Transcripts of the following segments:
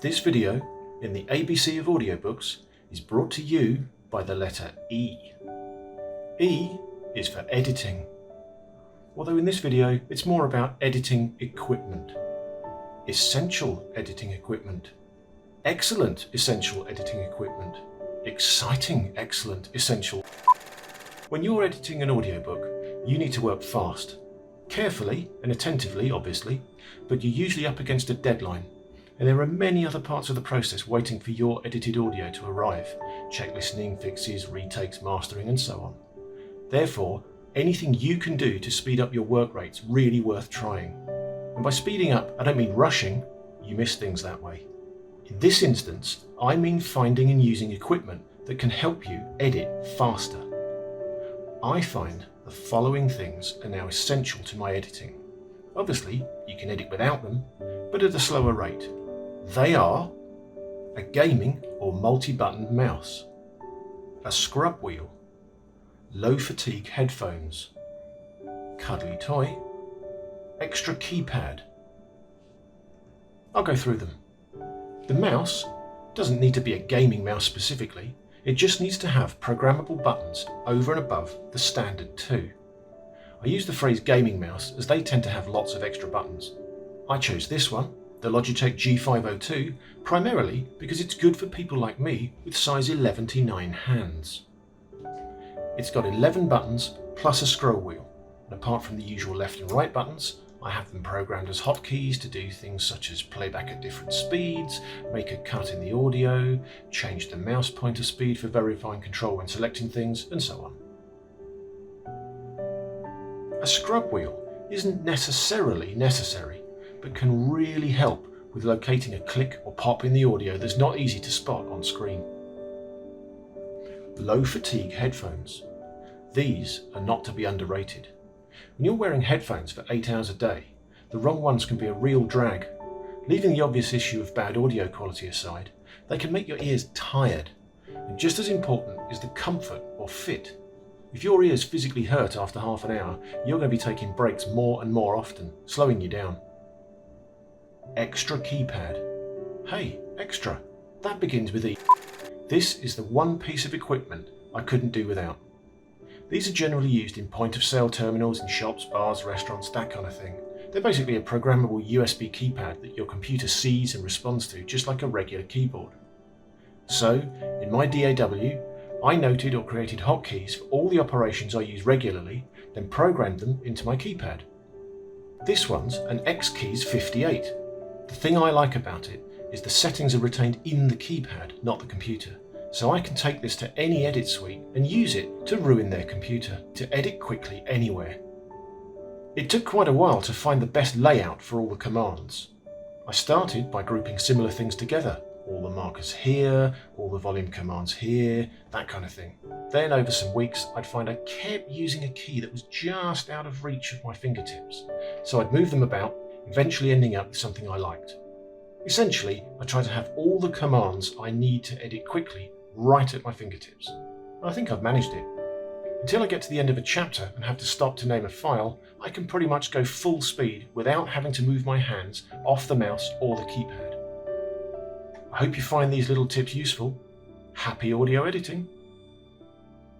This video in the ABC of Audiobooks is brought to you by the letter E. E is for editing, although in this video it's more about editing equipment. Essential editing equipment. Excellent essential editing equipment. Exciting excellent essential. When you're editing an audiobook, you need to work fast. Carefully and attentively, obviously, but you're usually up against a deadline, and there are many other parts of the process waiting for your edited audio to arrive. Check listening, fixes, retakes, mastering, and so on. Therefore, anything you can do to speed up your work rate's really worth trying. And by speeding up, I don't mean rushing. You miss things that way. In this instance, I mean finding and using equipment that can help you edit faster. I find the following things are now essential to my editing. Obviously, you can edit without them, but at a slower rate. They are a gaming or multi-button mouse, a scrub wheel, low fatigue headphones, cuddly toy, extra keypad. I'll go through them. The mouse doesn't need to be a gaming mouse specifically. It just needs to have programmable buttons over and above the standard 2. I use the phrase gaming mouse as they tend to have lots of extra buttons. I chose this one, the Logitech G502, primarily because it's good for people like me with size 11 to 9 hands. It's got 11 buttons plus a scroll wheel, and apart from the usual left and right buttons, I have them programmed as hotkeys to do things such as playback at different speeds, make a cut in the audio, change the mouse pointer speed for verifying control when selecting things, and so on. A scrub wheel isn't necessarily necessary, but can really help with locating a click or pop in the audio that's not easy to spot on screen. Low fatigue headphones. These are not to be underrated. When you're wearing headphones for 8 hours a day, the wrong ones can be a real drag. Leaving the obvious issue of bad audio quality aside, they can make your ears tired. And just as important is the comfort or fit. If your ears physically hurt after half an hour, you're going to be taking breaks more and more often, slowing you down. Extra keypad. Hey, extra. That begins with E. This is the one piece of equipment I couldn't do without. These are generally used in point-of-sale terminals in shops, bars, restaurants, that kind of thing. They're basically a programmable USB keypad that your computer sees and responds to just like a regular keyboard. So, in my DAW, I noted or created hotkeys for all the operations I use regularly, then programmed them into my keypad. This one's an X-Keys 58. The thing I like about it is the settings are retained in the keypad, not the computer. So I can take this to any edit suite and use it to ruin their computer, to edit quickly anywhere. It took quite a while to find the best layout for all the commands. I started by grouping similar things together, all the markers here, all the volume commands here, that kind of thing. Then over some weeks I'd find I kept using a key that was just out of reach of my fingertips, so I'd move them about, eventually ending up with something I liked. Essentially, I try to have all the commands I need to edit quickly right at my fingertips. And I think I've managed it. Until I get to the end of a chapter and have to stop to name a file, I can pretty much go full speed without having to move my hands off the mouse or the keypad. I hope you find these little tips useful. Happy audio editing!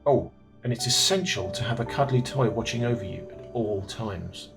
Oh, and it's essential to have a cuddly toy watching over you at all times.